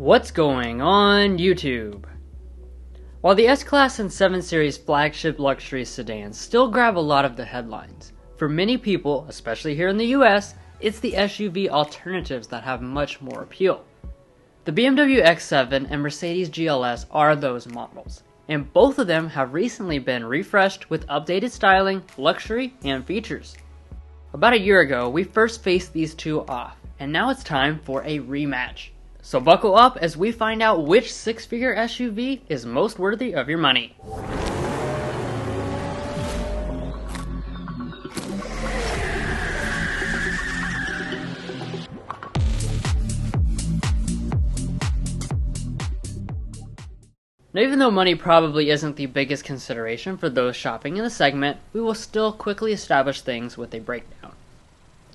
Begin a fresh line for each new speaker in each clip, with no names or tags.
What's going on YouTube? While the S-Class and 7 Series flagship luxury sedans still grab a lot of the headlines, for many people, especially here in the US, it's the SUV alternatives that have much more appeal. The BMW X7 and Mercedes GLS are those models, and both of them have recently been refreshed with updated styling, luxury, and features. About a year ago, we first faced these two off, and now it's time for a rematch. So buckle up as we find out which six-figure SUV is most worthy of your money. Now, even though money probably isn't the biggest consideration for those shopping in the segment, we will still quickly establish things with a breakdown.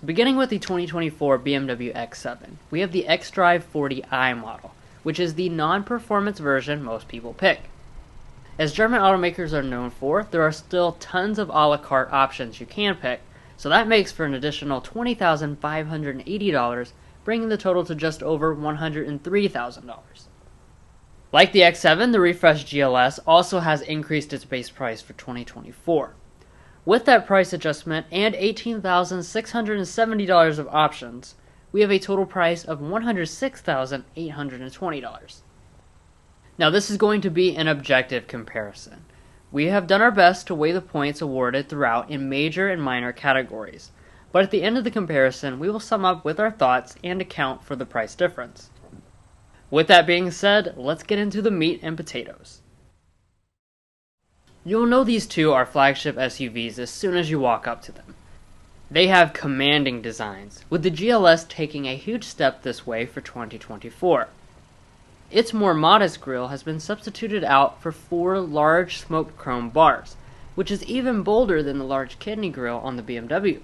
Beginning with the 2024 BMW X7, we have the xDrive 40i model, which is the non-performance version most people pick. As German automakers are known for, there are still tons of a la carte options you can pick, so that makes for an additional $20,580, bringing the total to just over $103,000. Like the X7, the refreshed GLS also has increased its base price for 2024. With that price adjustment and $18,670 of options, we have a total price of $106,820. Now this is going to be an objective comparison. We have done our best to weigh the points awarded throughout in major and minor categories, but at the end of the comparison we will sum up with our thoughts and account for the price difference. With that being said, let's get into the meat and potatoes. You'll know these two are flagship SUVs as soon as you walk up to them. They have commanding designs, with the GLS taking a huge step this way for 2024. Its more modest grille has been substituted out for 4 large smoked chrome bars, which is even bolder than the large kidney grille on the BMW.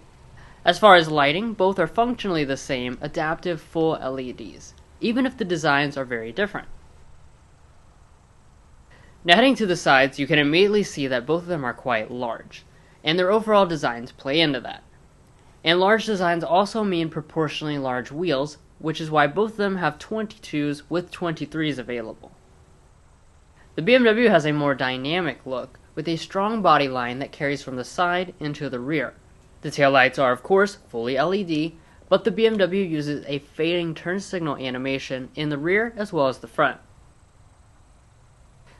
As far as lighting, both are functionally the same adaptive full LEDs, even if the designs are very different. Now heading to the sides, you can immediately see that both of them are quite large, and their overall designs play into that. And large designs also mean proportionally large wheels, which is why both of them have 22s with 23s available. The BMW has a more dynamic look, with a strong body line that carries from the side into the rear. The taillights are of course fully LED, but the BMW uses a fading turn signal animation in the rear as well as the front.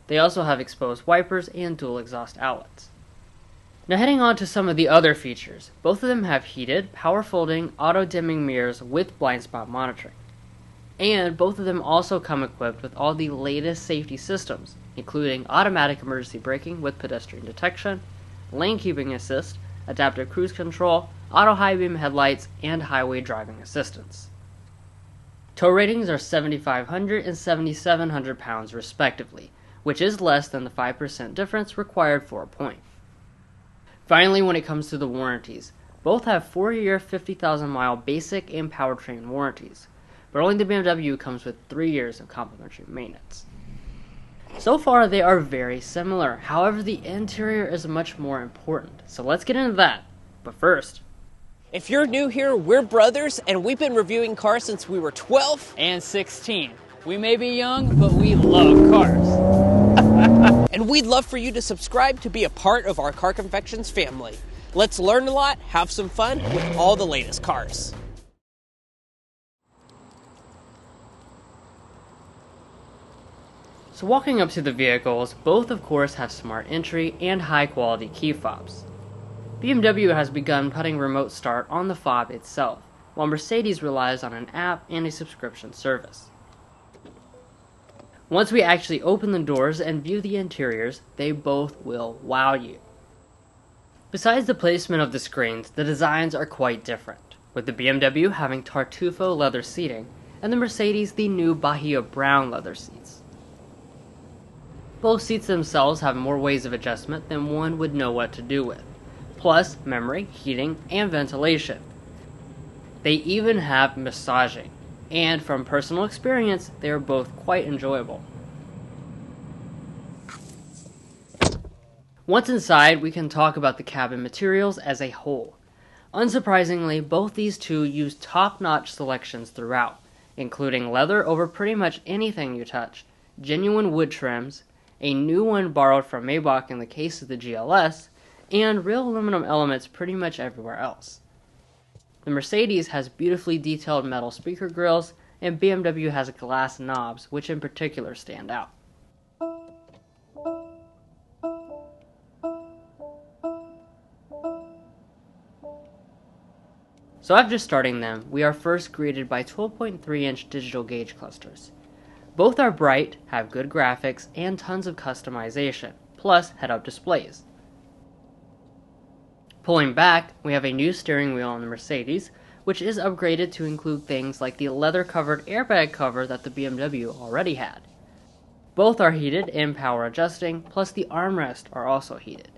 They also have exposed wipers and dual exhaust outlets. Now heading on to some of the other features, both of them have heated, power-folding, auto-dimming mirrors with blind spot monitoring. And both of them also come equipped with all the latest safety systems, including automatic emergency braking with pedestrian detection, lane keeping assist, adaptive cruise control, auto high beam headlights, and highway driving assistance. Tow ratings are 7,500 and 7,700 pounds respectively, which is less than the 5% difference required for a point. Finally, when it comes to the warranties, both have 4-year 50,000-mile basic and powertrain warranties, but only the BMW comes with 3 years of complimentary maintenance. So far, they are very similar, however the interior is much more important, so let's get into that. But first,
if you're new here, we're brothers, and we've been reviewing cars since we were 12
and 16. We may be young, but we love cars.
And we'd love for you to subscribe to be a part of our Car Confections family. Let's learn a lot, have some fun with all the latest cars.
So walking up to the vehicles, both of course have smart entry and high quality key fobs. BMW has begun putting remote start on the fob itself, while Mercedes relies on an app and a subscription service. Once we actually open the doors and view the interiors, they both will wow you. Besides the placement of the screens, the designs are quite different, with the BMW having Tartufo leather seating, and the Mercedes the new Bahia brown leather seats. Both seats themselves have more ways of adjustment than one would know what to do with, plus memory, heating, and ventilation. They even have massaging, and from personal experience, they are both quite enjoyable. Once inside, we can talk about the cabin materials as a whole. Unsurprisingly, both these two use top-notch selections throughout, including leather over pretty much anything you touch, genuine wood trims, a new one borrowed from Maybach in the case of the GLS, and real aluminum elements pretty much everywhere else. The Mercedes has beautifully detailed metal speaker grills, and BMW has glass knobs, which in particular stand out. So after starting them, we are first greeted by 12.3-inch digital gauge clusters. Both are bright, have good graphics, and tons of customization, plus head-up displays. Pulling back, we have a new steering wheel on the Mercedes, which is upgraded to include things like the leather-covered airbag cover that the BMW already had. Both are heated and power adjusting, plus the armrests are also heated.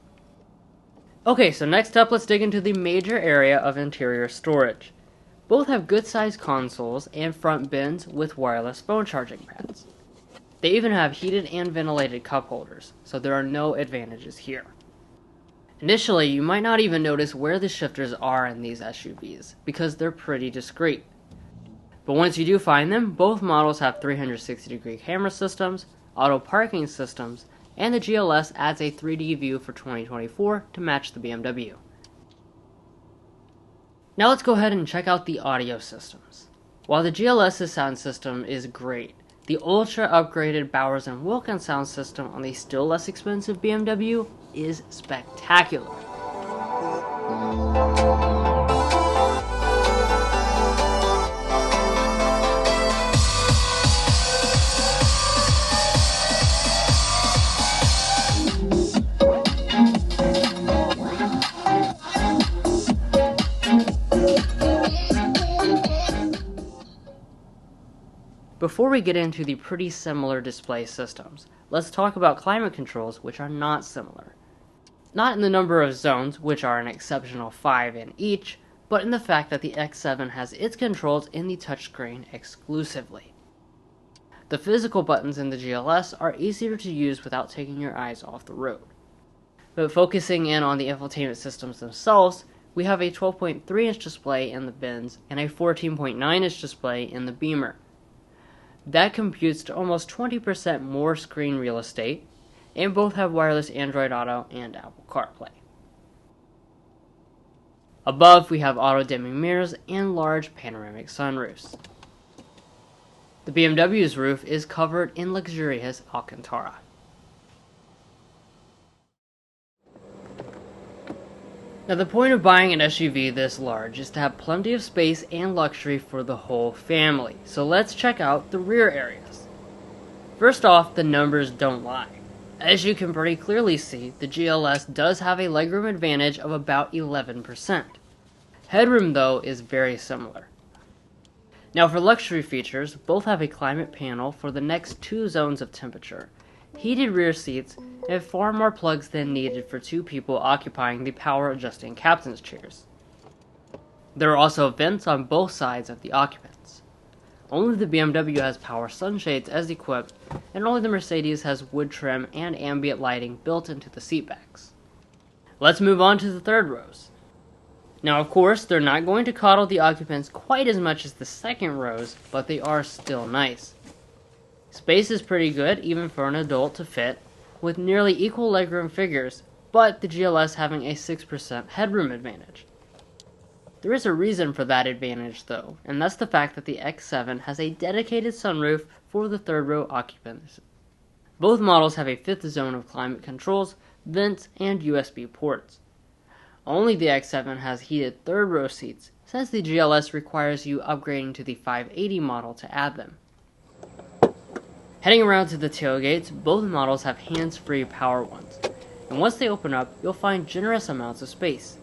Okay, so next up, let's dig into the major area of interior storage. Both have good-sized consoles and front bins with wireless phone charging pads. They even have heated and ventilated cup holders, so there are no advantages here. Initially, you might not even notice where the shifters are in these SUVs, because they're pretty discreet. But once you do find them, both models have 360-degree camera systems, auto parking systems, and the GLS adds a 3D view for 2024 to match the BMW. Now let's go ahead and check out the audio systems. While the GLS's sound system is great, the ultra upgraded Bowers & Wilkins sound system on the still less expensive BMW is spectacular. Before we get into the pretty similar display systems, let's talk about climate controls, which are not similar. Not in the number of zones, which are an exceptional 5 in each, but in the fact that the X7 has its controls in the touchscreen exclusively. The physical buttons in the GLS are easier to use without taking your eyes off the road. But focusing in on the infotainment systems themselves, we have a 12.3-inch display in the Benz and a 14.9-inch display in the Beamer. That computes to almost 20% more screen real estate, and both have wireless Android Auto and Apple CarPlay. Above, we have auto-dimming mirrors and large panoramic sunroofs. The BMW's roof is covered in luxurious Alcantara. Now, the point of buying an SUV this large is to have plenty of space and luxury for the whole family, so let's check out the rear areas. First off, the numbers don't lie. As you can pretty clearly see, the GLS does have a legroom advantage of about 11%. Headroom, though, is very similar. Now, for luxury features, both have a climate panel for the next 2 zones of temperature, heated rear seats, and far more plugs than needed for 2 people occupying the power-adjusting captain's chairs. There are also vents on both sides of the occupants. Only the BMW has power sunshades as equipped, and only the Mercedes has wood trim and ambient lighting built into the seatbacks. Let's move on to the third rows. Now, of course, they're not going to coddle the occupants quite as much as the second rows, but they are still nice. Space is pretty good, even for an adult to fit, with nearly equal legroom figures, but the GLS having a 6% headroom advantage. There is a reason for that advantage, though, and that's the fact that the X7 has a dedicated sunroof for the third row occupants. Both models have a 5th zone of climate controls, vents, and USB ports. Only the X7 has heated third row seats, since the GLS requires you upgrading to the 580 model to add them. Heading around to the tailgates, both models have hands-free power ones, and once they open up, you'll find generous amounts of space.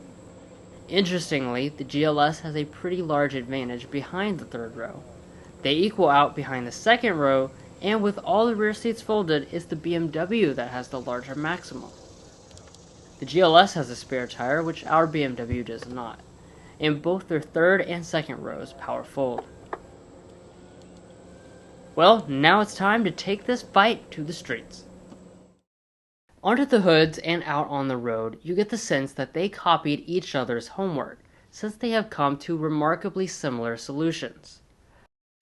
Interestingly, the GLS has a pretty large advantage behind the third row. They equal out behind the second row, and with all the rear seats folded, it's the BMW that has the larger maximum. The GLS has a spare tire, which our BMW does not, and both their third and second rows power fold. Well, now it's time to take this fight to the streets. Onto the hoods and out on the road, you get the sense that they copied each other's homework, since they have come to remarkably similar solutions.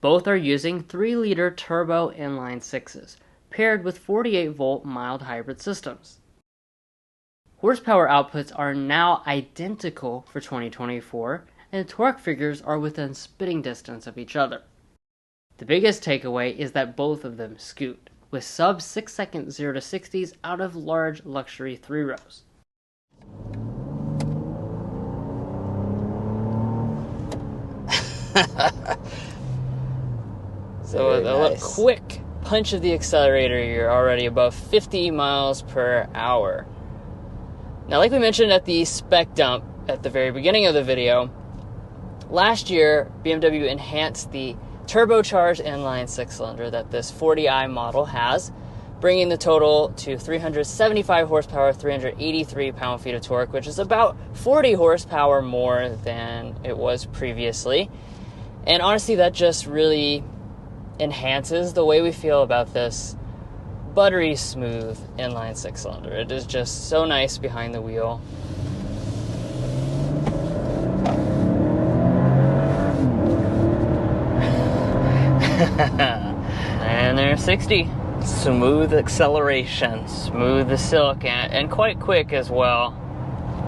Both are using 3-liter turbo inline sixes, paired with 48-volt mild hybrid systems. Horsepower outputs are now identical for 2024, and the torque figures are within spitting distance of each other. The biggest takeaway is that both of them scoot, with sub 6-second 0 to 60s out of large luxury 3-rows. So with a quick punch of the accelerator, you're already above 50 miles per hour. Now, like we mentioned at the spec dump at the very beginning of the video, last year BMW enhanced the turbocharged inline 6-cylinder that this 40i model has, bringing the total to 375 horsepower, 383 pound-feet of torque, which is about 40 horsepower more than it was previously. And honestly, that just really enhances the way we feel about this buttery smooth inline 6-cylinder. It is just so nice behind the wheel. And there's 60.
Smooth acceleration.
Smooth as silk and quite quick as well.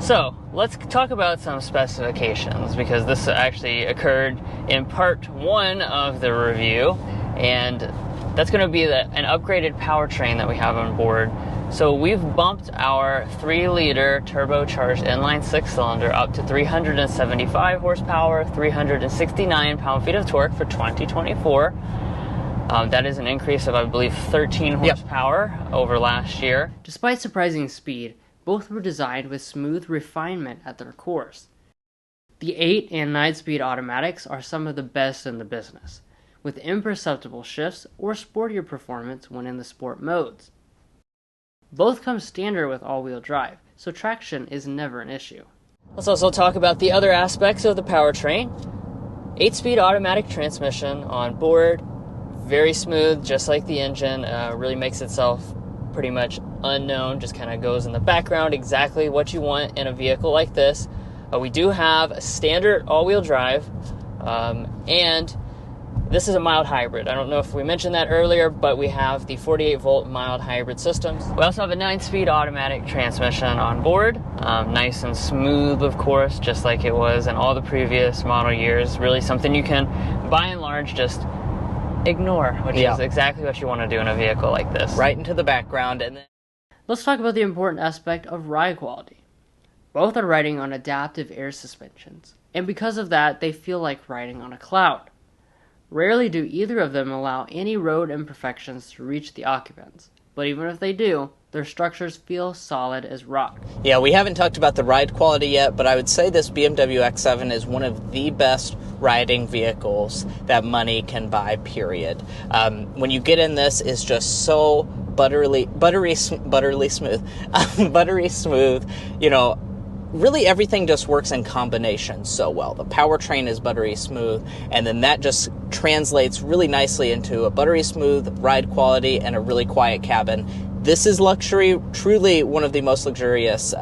So let's talk about some specifications, because this actually occurred in part 1 of the review, and that's going to be an upgraded powertrain that we have on board. So we've bumped our 3-liter turbocharged inline 6-cylinder up to 375 horsepower, 369 pound-feet of torque for 2024. That is an increase of, I believe, 13 horsepower over last year. Despite surprising speed, both were designed with smooth refinement at their cores. The 8 and 9-speed automatics are some of the best in the business, with imperceptible shifts or sportier performance when in the sport modes. Both come standard with all-wheel drive, so traction is never an issue. Let's also talk about the other aspects of the powertrain. 8-speed automatic transmission on board, very smooth, just like the engine, really makes itself pretty much unknown, just kind of goes in the background, exactly what you want in a vehicle like this. We do have a standard all-wheel drive, and this is a mild hybrid. I don't know if we mentioned that earlier, but we have the 48-volt mild hybrid systems. We also have a 9-speed automatic transmission on board, nice and smooth, of course, just like it was in all the previous model years. Really something you can, by and large, just ignore, which is exactly what you want to do in a vehicle like this.
Right into the background. And then
let's talk about the important aspect of ride quality. Both are riding on adaptive air suspensions, and because of that, they feel like riding on a cloud. Rarely do either of them allow any road imperfections to reach the occupants, but even if they do, their structures feel solid as rock.
Yeah, we haven't talked about the ride quality yet, but I would say this BMW X7 is one of the best riding vehicles that money can buy, period. When you get in this, it's just so buttery smooth. Buttery smooth, you know. Really, everything just works in combination so well. The powertrain is buttery smooth, and then that just translates really nicely into a buttery smooth ride quality and a really quiet cabin. This is luxury, truly one of the most luxurious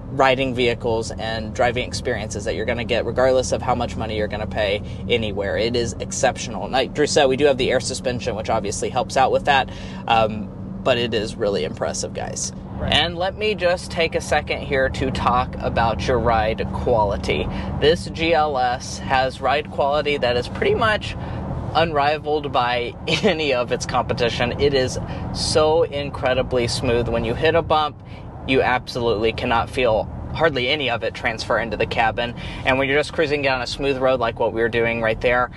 riding vehicles and driving experiences that you're going to get, regardless of how much money you're going to pay anywhere. It is exceptional. Like Drew said, we do have the air suspension, which obviously helps out with that, but it is really impressive, guys. And let me just take a second here to talk about your ride quality. This GLS has ride quality that is pretty much unrivaled by any of its competition. It is so incredibly smooth. When you hit a bump, you absolutely cannot feel hardly any of it transfer into the cabin. And when you're just cruising down a smooth road like what we were doing right there,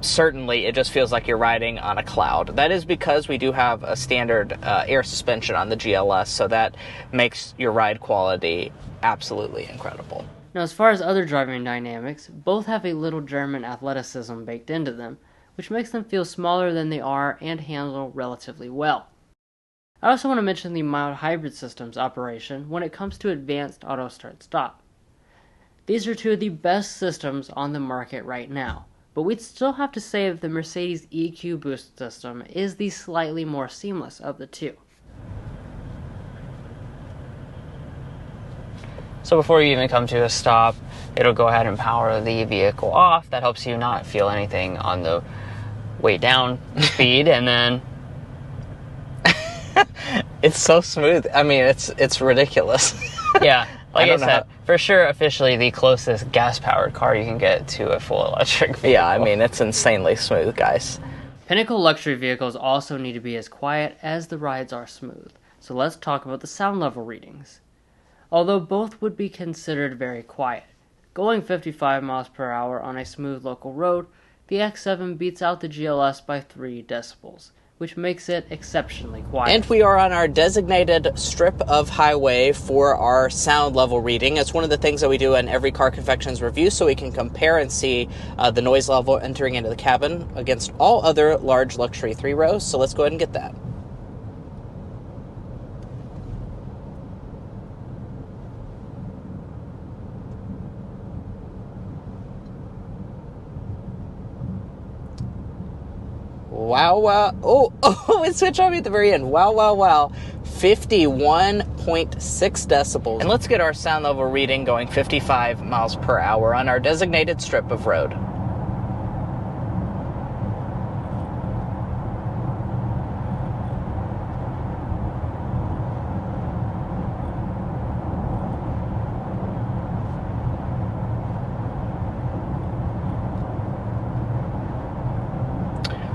certainly it just feels like you're riding on a cloud. That is because we do have a standard air suspension on the GLS, so that makes your ride quality absolutely incredible.
Now, as far as other driving dynamics, both have a little German athleticism baked into them, which makes them feel smaller than they are and handle relatively well. I also want to mention the mild hybrid system's operation when it comes to advanced auto start-stop. These are two of the best systems on the market right now, but we'd still have to say that the Mercedes EQ Boost system is the slightly more seamless of the two. So before you even come to a stop, it'll go ahead and power the vehicle off. That helps you not feel anything on the way down speed, and then
it's so smooth. I mean, it's ridiculous.
Yeah, like I said,
how...
for sure, officially the closest gas-powered car you can get to a full electric vehicle.
Yeah, I mean, it's insanely smooth, guys.
Pinnacle luxury vehicles also need to be as quiet as the rides are smooth. So let's talk about the sound level readings. Although both would be considered very quiet, going 55 miles per hour on a smooth local road, the X7 beats out the GLS by 3 decibels, which makes it exceptionally quiet.
And we are on our designated strip of highway for our sound level reading. It's one of the things that we do in every Car Confections review, so we can compare and see the noise level entering into the cabin against all other large luxury 3-rows. So let's go ahead and get that. Wow, wow. Oh, it switched on me at the very end. Wow, wow, wow. 51.6 decibels. And let's get our sound level reading going 55 miles per hour on our designated strip of road.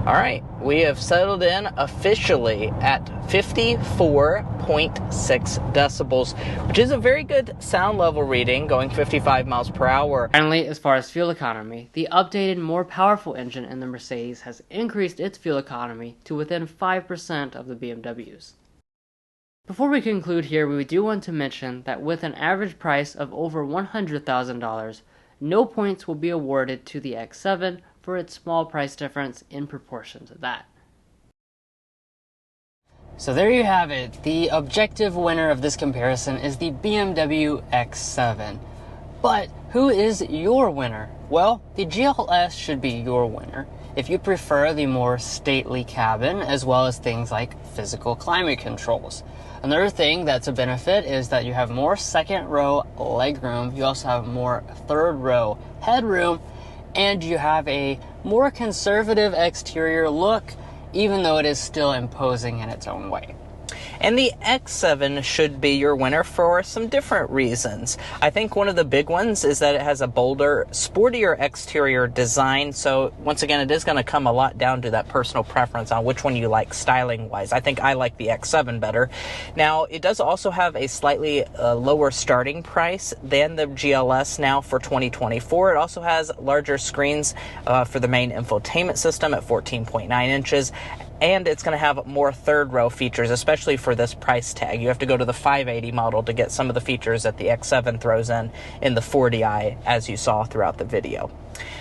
All right, we have settled in officially at 54.6 decibels, which is a very good sound level reading, going 55 miles per hour.
Finally, as far as fuel economy, the updated, more powerful engine in the Mercedes has increased its fuel economy to within 5% of the BMW's. Before we conclude here, we do want to mention that with an average price of over $100,000, no points will be awarded to the X7 for its small price difference in proportion to that. So there you have it. The objective winner of this comparison is the BMW X7. But who is your winner? Well, the GLS should be your winner if you prefer the more stately cabin, as well as things like physical climate controls. Another thing that's a benefit is that you have more second row legroom, you also have more third row headroom, and you have a more conservative exterior look, even though it is still imposing in its own way.
And the X7 should be your winner for some different reasons. I think one of the big ones is that it has a bolder, sportier exterior design. So once again, it is going to come a lot down to that personal preference on which one you like styling-wise. I think I like the X7 better. Now, it does also have a slightly lower starting price than the GLS now for 2024. It also has larger screens for the main infotainment system at 14.9 inches. And it's going to have more third row features, especially for this price tag. You have to go to the 580 model to get some of the features that the X7 throws in the 40i, as you saw throughout the video.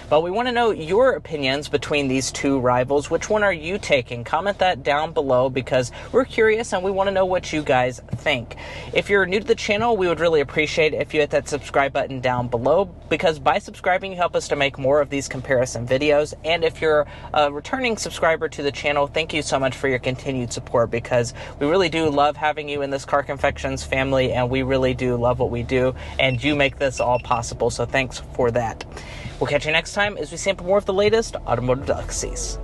But we want to know your opinions between these two rivals. Which one are you taking? Comment that down below, because we're curious and we want to know what you guys think. If you're new to the channel, we would really appreciate it if you hit that subscribe button down below, because by subscribing you help us to make more of these comparison videos. And if you're a returning subscriber to the channel, thank you so much for your continued support, because we really do love having you in this Car Confections family, and we really do love what we do, and you make this all possible, so thanks for that. We'll catch you next time as we sample more of the latest automotive delicacies.